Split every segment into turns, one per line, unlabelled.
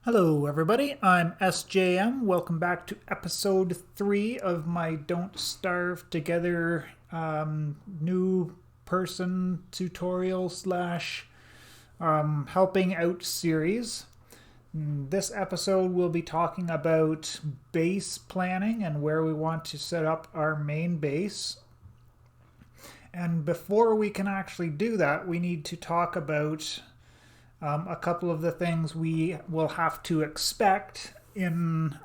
Hello, everybody. I'm SJM. Welcome back to episode 3 of my Don't Starve Together new person tutorial slash helping out series. This episode we'll be talking about base planning and where we want to set up our main base. And before we can actually do that, we need to talk about a couple of the things we will have to expect in,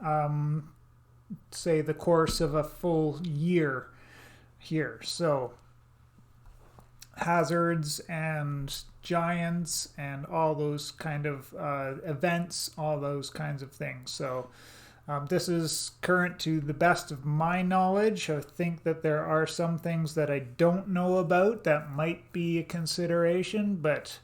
say, the course of a full year here. So, hazards and giants and all those kind of events, all those kinds of things. So, this is current to the best of my knowledge. I think that there are some things that I don't know about that might be a consideration, but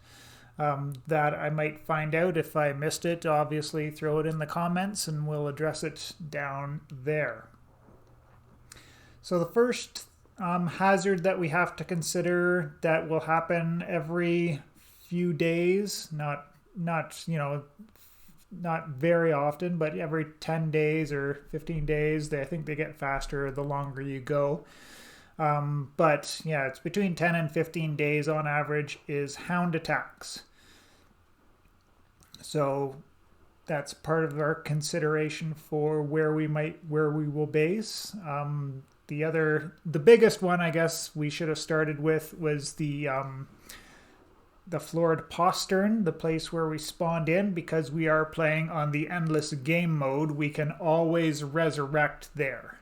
that I might find out. If I missed it, obviously throw it in the comments and we'll address it down there. So the first hazard that we have to consider that will happen every few days, not very often, but every 10 days or 15 days. I think they get faster the longer you go. But yeah, it's between 10 and 15 days on average is Hound Attacks. So that's part of our consideration for where we will base. The biggest one, I guess, we should have started with was the florid postern, the place where we spawned in, because we are playing on the endless game mode. We can always resurrect there.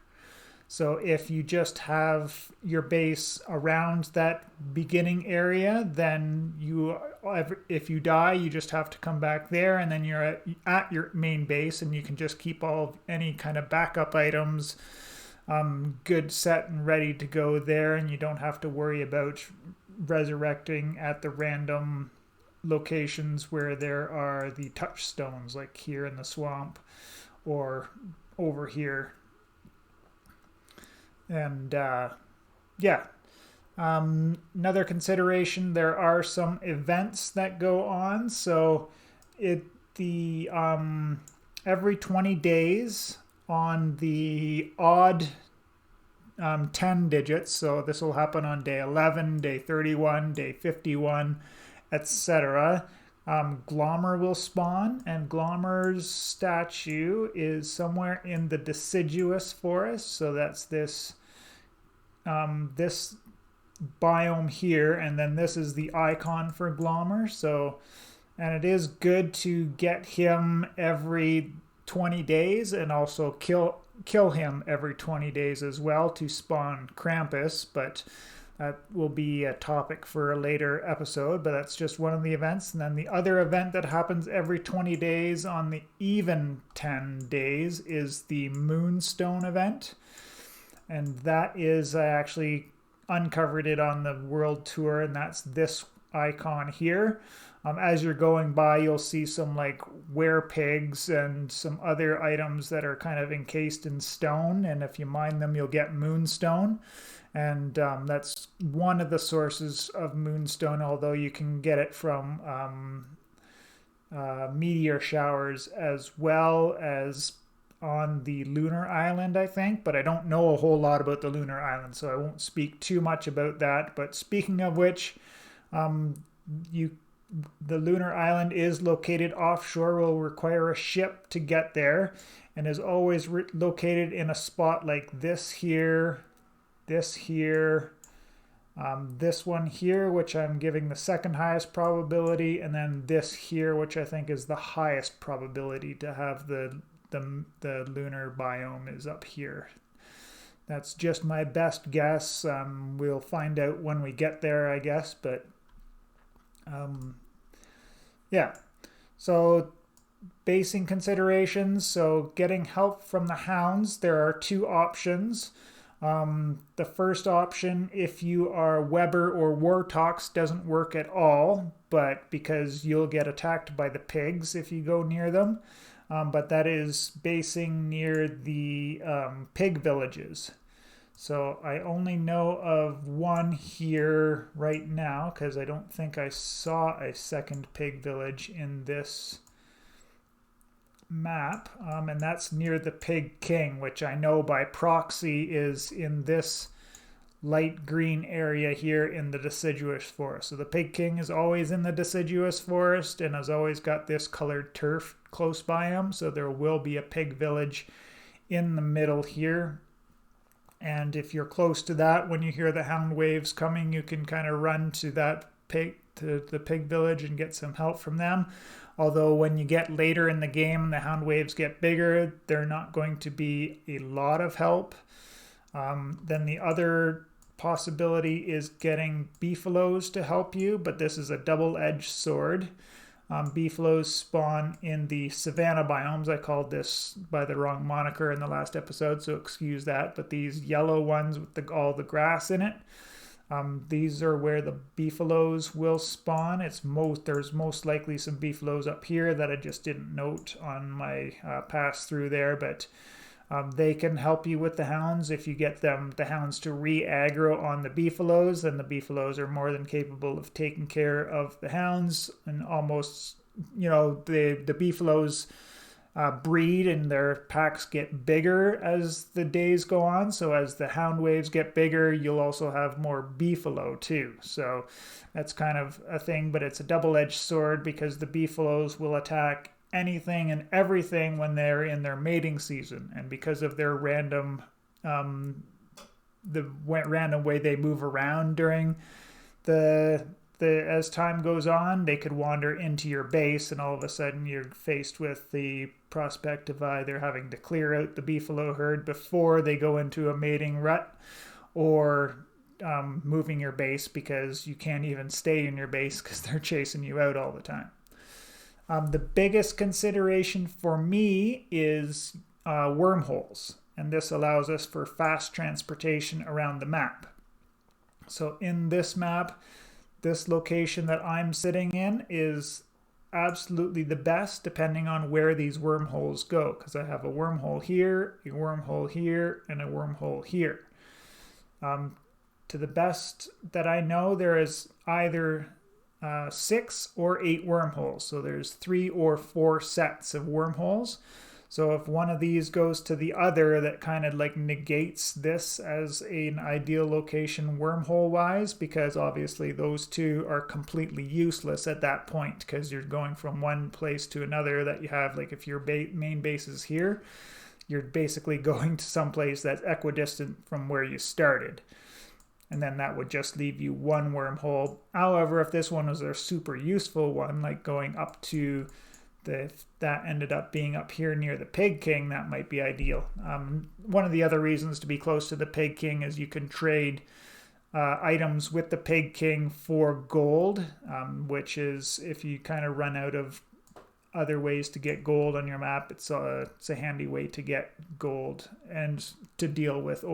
So if you just have your base around that beginning area, then if you die, you just have to come back there, and then you're at your main base, and you can just keep any kind of backup items good, set, and ready to go there, and you don't have to worry about resurrecting at the random locations where there are the touchstones, like here in the swamp or over here. And another consideration, there are some events that go on. So every 20 days on the odd 10 digits, so this will happen on day 11, day 31, day 51, etc. Glommer will spawn, and Glommer's statue is somewhere in the deciduous forest. So that's this biome here, and then this is the icon for Glommer. So, and it is good to get him every 20 days and also kill him every 20 days as well to spawn Krampus, but that will be a topic for a later episode. But that's just one of the events. And then the other event that happens every 20 days on the even 10 days is the Moonstone Event. And that is, I actually uncovered it on the world tour, and that's this icon here. As you're going by, you'll see some like werepigs and some other items that are kind of encased in stone, and if you mine them, you'll get moonstone. And that's one of the sources of moonstone, although you can get it from meteor showers as well as on the Lunar Island, I think. But I don't know a whole lot about the Lunar Island, so I won't speak too much about that. But speaking of which, the Lunar Island is located offshore, will require a ship to get there, and is always located in a spot like this here, this here, this one here, which I'm giving the second highest probability, and then this here, which I think is the highest probability to have the lunar biome is up here. That's just my best guess. We'll find out when we get there, I guess, but yeah. So basing considerations. So getting help from the hounds, there are two options. The first option, if you are Weber or Wartox, doesn't work at all, but because you'll get attacked by the pigs if you go near them. But that is basing near the pig villages. So I only know of one here right now, because I don't think I saw a second pig village in this map, and that's near the Pig King, which I know by proxy is in this light green area here in the deciduous forest. So the Pig King is always in the deciduous forest and has always got this colored turf close by him. So there will be a pig village in the middle here. And if you're close to that, when you hear the hound waves coming, you can kind of run to that to the pig village and get some help from them. Although when you get later in the game and the hound waves get bigger, they're not going to be a lot of help. Then the other possibility is getting beefalos to help you, but this is a double-edged sword. Beefalos spawn in the savanna biomes. I called this by the wrong moniker in the last episode, so excuse that. But these yellow ones with all the grass in it, these are where the beefalos will spawn. There's most likely some beefalos up here that I just didn't note on my pass through there, but they can help you with the hounds. If you get the hounds to re-aggro on the beefalos, then the beefalos are more than capable of taking care of the hounds. And almost, the beefalos breed and their packs get bigger as the days go on. So as the hound waves get bigger, you'll also have more beefalo too. So that's kind of a thing, but it's a double-edged sword because the beefalos will attack anything and everything when they're in their mating season, and because of their random way they move around during as time goes on, they could wander into your base, and all of a sudden you're faced with the prospect of either having to clear out the beefalo herd before they go into a mating rut, or moving your base because you can't even stay in your base because they're chasing you out all the time. The biggest consideration for me is wormholes, and this allows us for fast transportation around the map. So in this map, this location that I'm sitting in is absolutely the best depending on where these wormholes go, because I have a wormhole here, a wormhole here, and a wormhole here. To the best that I know, there is either 6 or 8 wormholes. So there's 3 or 4 sets of wormholes. So if one of these goes to the other, that kind of like negates this as an ideal location wormhole wise, because obviously those two are completely useless at that point, because you're going from one place to another that you have, like if your main base is here, you're basically going to some place that's equidistant from where you started. And then that would just leave you one wormhole. However, if this one was a super useful one, like going up to that ended up being up here near the Pig King, that might be ideal. One of the other reasons to be close to the Pig King is you can trade items with the Pig King for gold, which is, if you kind of run out of other ways to get gold on your map, it's a handy way to get gold and to deal with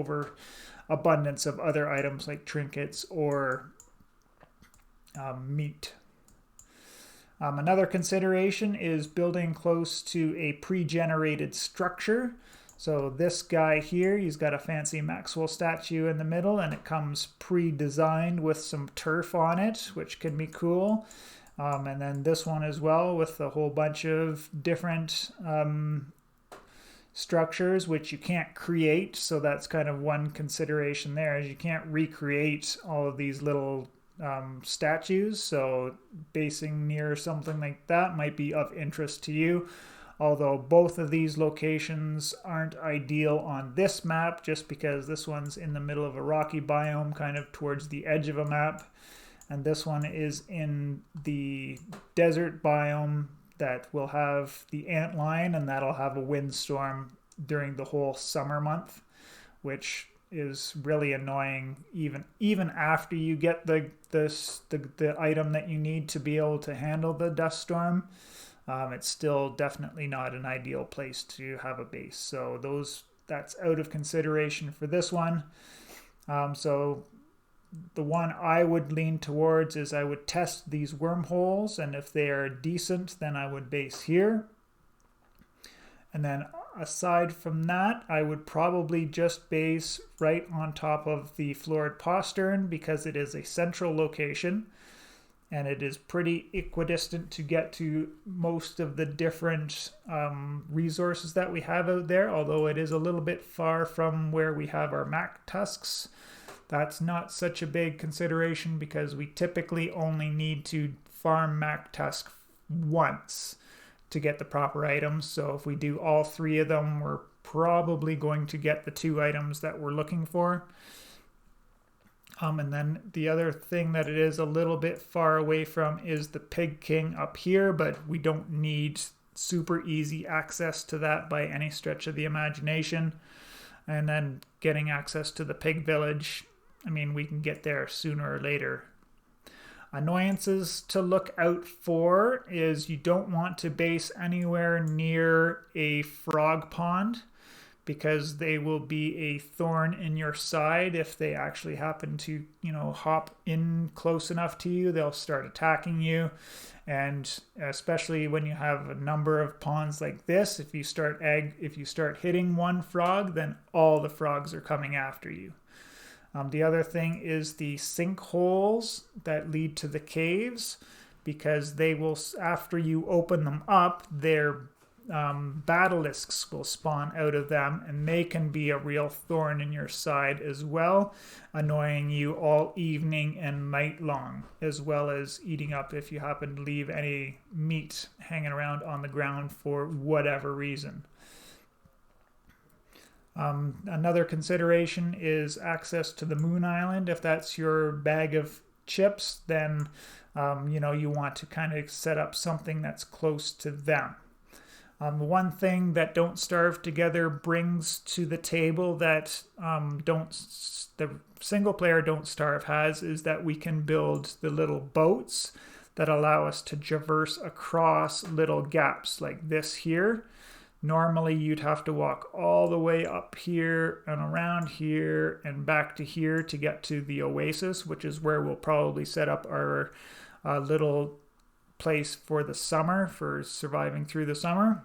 abundance of other items like trinkets or meat. Another consideration is building close to a pre-generated structure. So this guy here, he's got a fancy Maxwell statue in the middle, and it comes pre-designed with some turf on it, which can be cool. And then this one as well, with a whole bunch of different structures which you can't create. So that's kind of one consideration there, is you can't recreate all of these little statues. So basing near something like that might be of interest to you. Although both of these locations aren't ideal on this map, just because this one's in the middle of a rocky biome, kind of towards the edge of a map. And this one is in the desert biome that will have the antlion, and that'll have a windstorm during the whole summer month, which is really annoying even after you get the item that you need to be able to handle the dust storm. It's still definitely not an ideal place to have a base. So that's out of consideration for this one. So the one I would lean towards is I would test these wormholes, and if they are decent, then I would base here. And then aside from that, I would probably just base right on top of the florid postern, because it is a central location. and it is pretty equidistant to get to most of the different resources that we have out there, although it is a little bit far from where we have our Mac tusks. That's not such a big consideration because we typically only need to farm Mac tusk once to get the proper items. So if we do all 3 of them, we're probably going to get the 2 items that we're looking for. And then the other thing that it is a little bit far away from is the Pig King up here, but we don't need super easy access to that by any stretch of the imagination. And then getting access to the Pig Village, I mean, we can get there sooner or later. Annoyances to look out for is you don't want to base anywhere near a frog pond, because they will be a thorn in your side. If they actually happen to, hop in close enough to you, they'll start attacking you. And especially when you have a number of ponds like this, if you start hitting one frog, then all the frogs are coming after you. The other thing is the sinkholes that lead to the caves, because they will, after you open them up, their basilisks will spawn out of them, and they can be a real thorn in your side as well, annoying you all evening and night long, as well as eating up if you happen to leave any meat hanging around on the ground for whatever reason. Another consideration is access to the Moon Island. If that's your bag of chips, then you want to kind of set up something that's close to them. One thing that Don't Starve Together brings to the table that the single player Don't Starve has is that we can build the little boats that allow us to traverse across little gaps like this here. Normally you'd have to walk all the way up here and around here and back to here to get to the oasis, which is where we'll probably set up our little place for the summer, for surviving through the summer.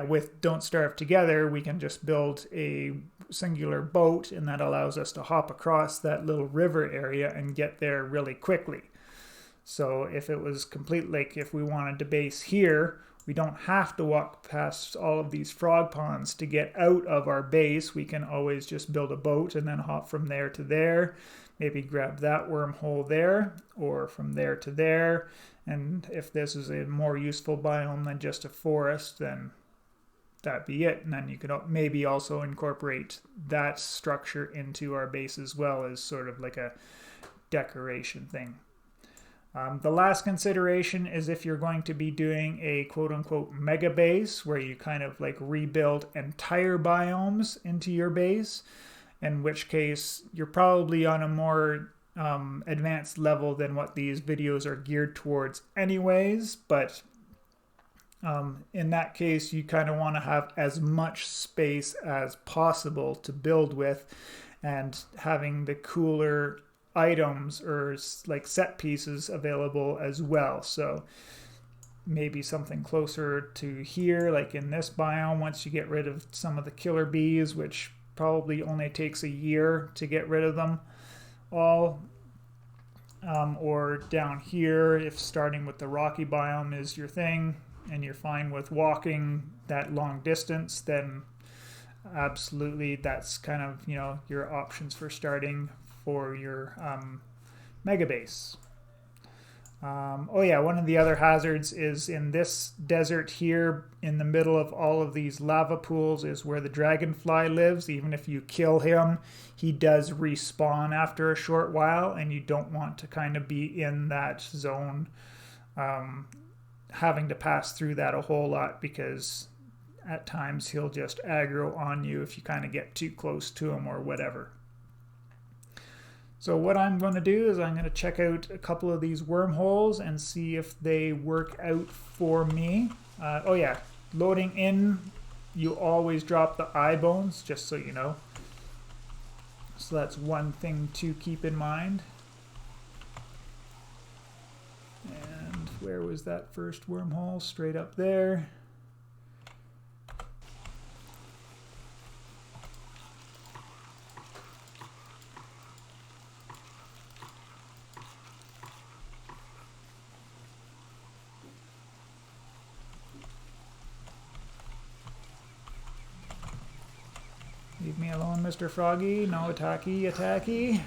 With Don't Starve Together, we can just build a singular boat, and that allows us to hop across that little river area and get there really quickly. So if it was complete, like if we wanted to base here, we don't have to walk past all of these frog ponds to get out of our base. We can always just build a boat and then hop from there to there. Maybe grab that wormhole there, or from there to there. And if this is a more useful biome than just a forest, then that'd be it. And then you could maybe also incorporate that structure into our base as well, as sort of like a decoration thing. The last consideration is if you're going to be doing a quote-unquote mega base, where you kind of like rebuild entire biomes into your base, in which case you're probably on a more advanced level than what these videos are geared towards anyways. But in that case, you kind of want to have as much space as possible to build with, and having the cooler items or like set pieces available as well. So maybe something closer to here, like in this biome, once you get rid of some of the killer bees, which probably only takes a year to get rid of them all. Or down here, if starting with the rocky biome is your thing and you're fine with walking that long distance, then absolutely that's kind of your options for starting for your mega base. One of the other hazards is in this desert here, in the middle of all of these lava pools, is where the dragonfly lives. Even if you kill him, he does respawn after a short while, and you don't want to kind of be in that zone, having to pass through that a whole lot, because at times he'll just aggro on you if you kind of get too close to him or whatever. So what I'm going to do is I'm going to check out a couple of these wormholes and see if they work out for me. Loading in, you always drop the eye bones, just so you know. So that's one thing to keep in mind. And where was that first wormhole? Straight up there. on, Mr. Froggy. No attacky, attacky.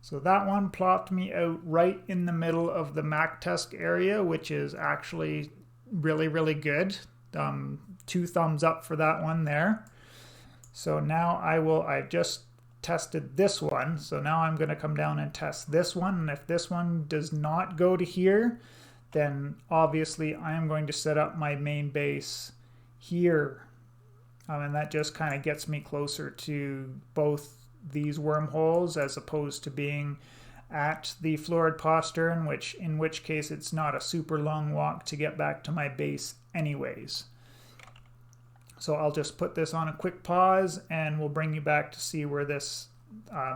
So that one plopped me out right in the middle of the MacTusk area, which is actually really, really good. 2 thumbs up for that one there. So now I just tested this one. So now I'm going to come down and test this one. And if this one does not go to here, then obviously I am going to set up my main base here. And that just kind of gets me closer to both these wormholes as opposed to being at the florid postern, in which case it's not a super long walk to get back to my base anyways. So I'll just put this on a quick pause and we'll bring you back to see where this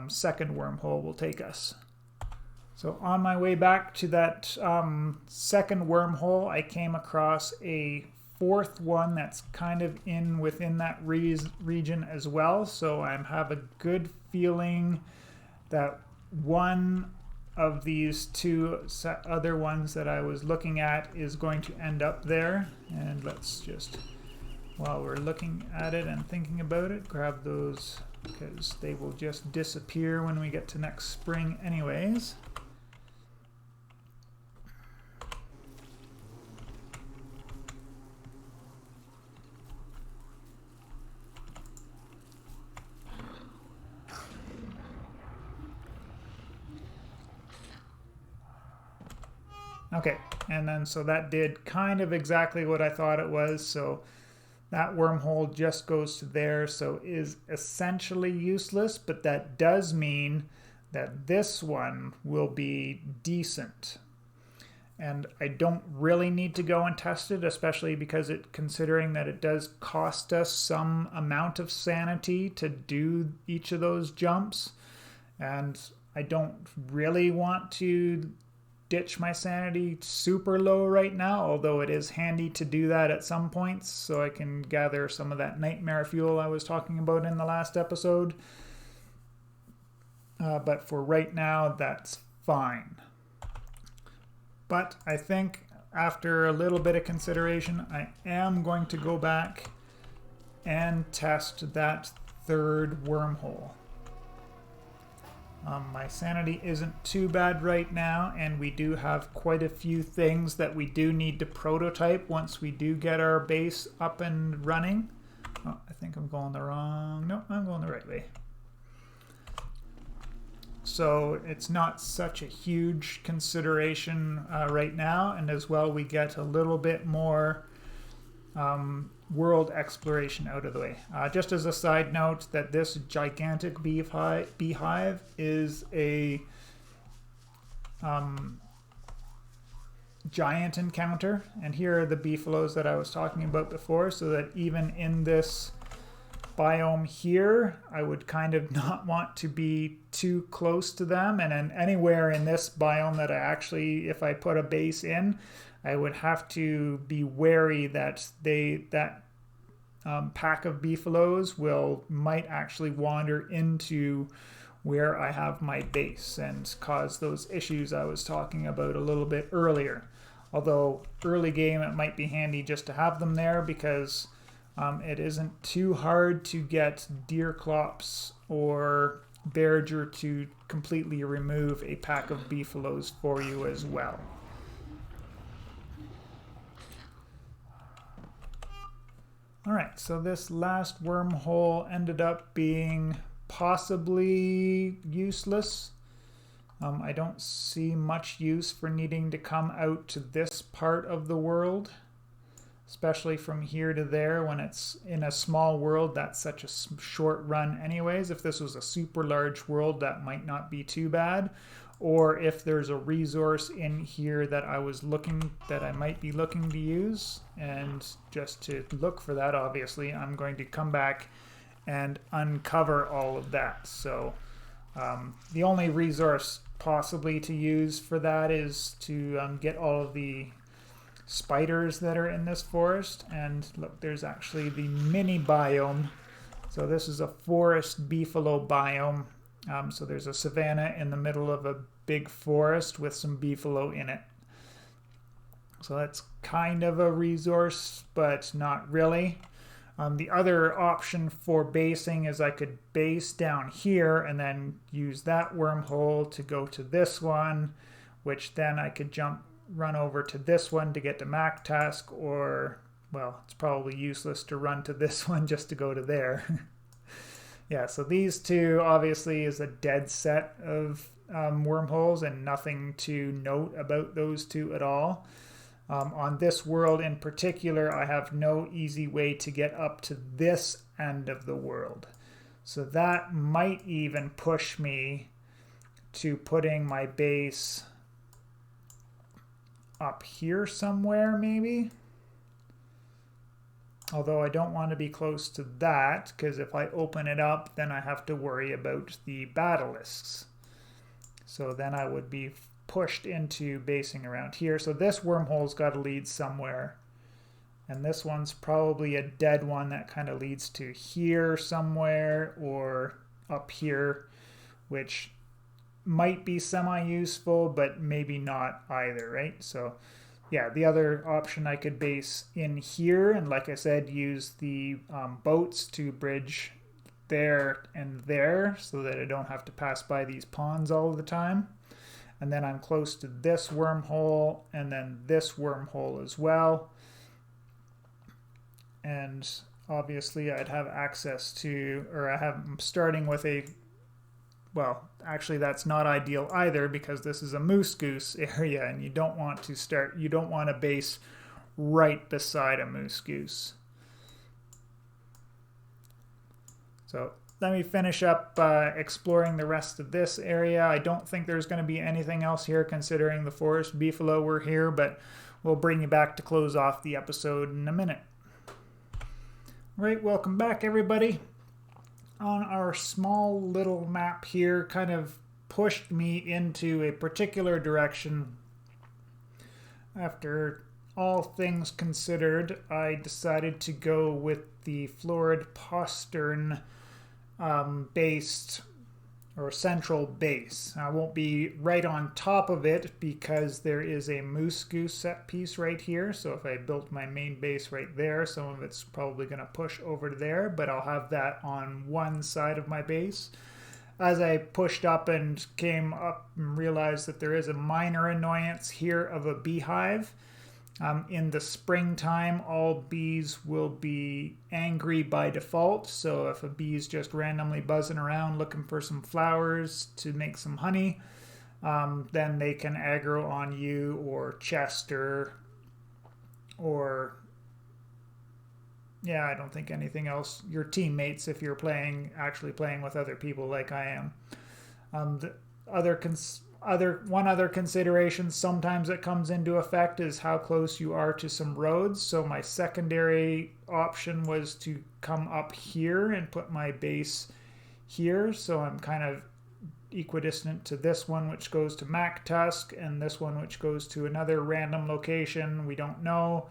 second wormhole will take us. So on my way back to that second wormhole, I came across a 4th one that's kind of within that region as well. So I have a good feeling that one of these 2 other ones that I was looking at is going to end up there. And let's just, while we're looking at it and thinking about it, grab those because they will just disappear when we get to next spring anyways. Okay, and then so that did kind of exactly what I thought it was. So that wormhole just goes to there, so is essentially useless, but that does mean that this one will be decent. And I don't really need to go and test it, especially because considering that it does cost us some amount of sanity to do each of those jumps. And I don't really want to ditch my sanity super low right now, although it is handy to do that at some points so I can gather some of that nightmare fuel I was talking about in the last episode. But for right now, that's fine. But I think after a little bit of consideration, I am going to go back and test that 3rd wormhole. My sanity isn't too bad right now, and we do have quite a few things that we do need to prototype once we do get our base up and running. Oh, I think I'm going the wrong... No, I'm going the right way. So it's not such a huge consideration right now, and as well we get a little bit more world exploration out of the way. Just as a side note, that this gigantic beehive is a giant encounter, and here are the beefalos that I was talking about before, so that even in this biome here, I would kind of not want to be too close to them, and then anywhere in this biome that I actually, if I put a base in, I would have to be wary that pack of beefalos might actually wander into where I have my base and cause those issues I was talking about a little bit earlier. Although early game it might be handy just to have them there because it isn't too hard to get deer clops or Berger to completely remove a pack of beefalos for you as well. Alright, so this last wormhole ended up being possibly useless. I don't see much use for needing to come out to this part of the world, especially from here to there when it's in a small world. That's such a short run anyways. If this was a super large world, that might not be too bad. Or if there's a resource in here that I might be looking to use, and just to look for that, obviously I'm going to come back and uncover all of that. So the only resource possibly to use for that is to get all of the spiders that are in this forest. And look, there's actually the mini biome. So this is a forest beefalo biome. So there's a savanna in the middle of a big forest with some beefalo in it. So that's kind of a resource, but not really. The other option for basing is I could base down here and then use that wormhole to go to this one, which then I could run over to this one to get to Mac Task, or, well, it's probably useless to run to this one just to go to there. Yeah, so these two obviously is a dead set of wormholes, and nothing to note about those two at all. On this world in particular, I have no easy way to get up to this end of the world. So that might even push me to putting my base up here somewhere, maybe. Although I don't want to be close to that, because if I open it up, then I have to worry about the basilisks. So then I would be pushed into basing around here. So this wormhole's got to lead somewhere. And this one's probably a dead one that kind of leads to here somewhere or up here, which might be semi-useful, but maybe not either, right? So yeah, the other option I could base in here, and like I said, use the boats to bridge there and there so that I don't have to pass by these ponds all the time. And then I'm close to this wormhole and then this wormhole as well. And obviously I'd have access to, or I'm starting with a, well, actually that's not ideal either, because this is a moose goose area and you don't want to base right beside a moose goose. So let me finish up exploring the rest of this area. I don't think there's going to be anything else here considering the forest beefalo were here, but we'll bring you back to close off the episode in a minute. Right, welcome back everybody. On our small little map here kind of pushed me into a particular direction. After all things considered, I decided to go with the florid postern based or central base. I won't be right on top of it because there is a moose goose set piece right here. So if I built my main base right there, some of it's probably going to push over to there, but I'll have that on one side of my base. As I pushed up and came up and realized that there is a minor annoyance here of a beehive. In the springtime, all bees will be angry by default. So if a bee is just randomly buzzing around looking for some flowers to make some honey, then they can aggro on you or Chester or, yeah, I don't think anything else. Your teammates if you're actually playing with other people like I am. One other consideration sometimes that comes into effect is how close you are to some roads. So my secondary option was to come up here and put my base here. So I'm kind of equidistant to this one, which goes to Mac Tusk, and this one, which goes to another random location. We don't know.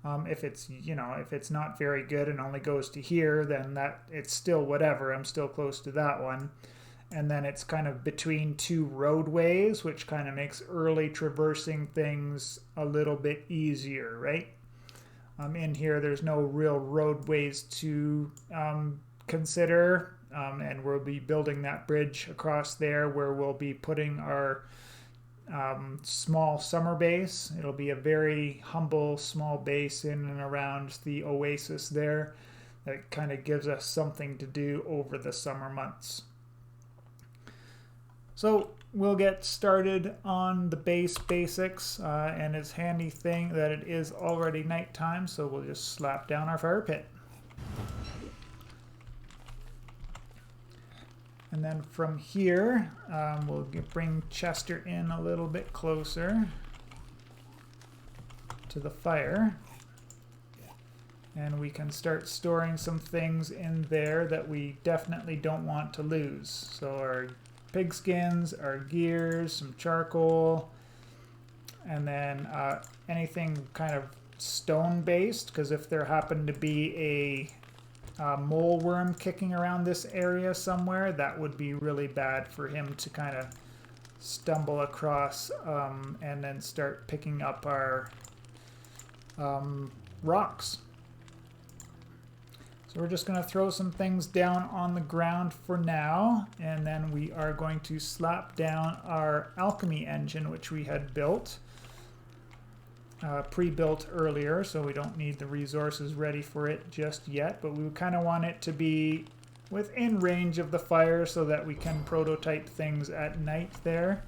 If it's not very good and only goes to here, then it's still whatever. I'm still close to that one. And then it's kind of between two roadways, which kind of makes early traversing things a little bit easier, right? In here, there's no real roadways to consider, and we'll be building that bridge across there where we'll be putting our small summer base. It'll be a very humble small base in and around the oasis there that kind of gives us something to do over the summer months. So we'll get started on the base basics, and it's handy thing that it is already nighttime, so we'll just slap down our fire pit. And then from here, we'll bring Chester in a little bit closer to the fire. And we can start storing some things in there that we definitely don't want to lose. So our pig skins, our gears, some charcoal, and then anything kind of stone based, because if there happened to be a mole worm kicking around this area somewhere, that would be really bad for him to kind of stumble across and then start picking up our rocks. So we're just going to throw some things down on the ground for now, and then we are going to slap down our Alchemy Engine, which we had built, pre-built earlier, so we don't need the resources ready for it just yet, but we kind of want it to be within range of the fire so that we can prototype things at night there.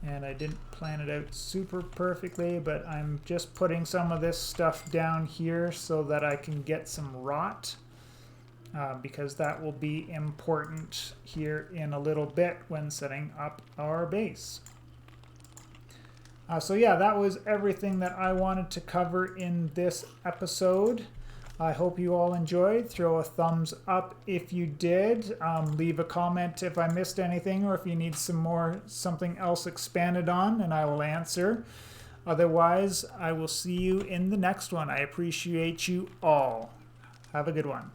And I didn't plan it out super perfectly, but I'm just putting some of this stuff down here so that I can get some rot, because that will be important here in a little bit when setting up our base. So yeah, that was everything that I wanted to cover in this episode. I hope you all enjoyed. Throw a thumbs up if you did. Leave a comment if I missed anything, or if you need something else expanded on, and I will answer. Otherwise, I will see you in the next one. I appreciate you all. Have a good one.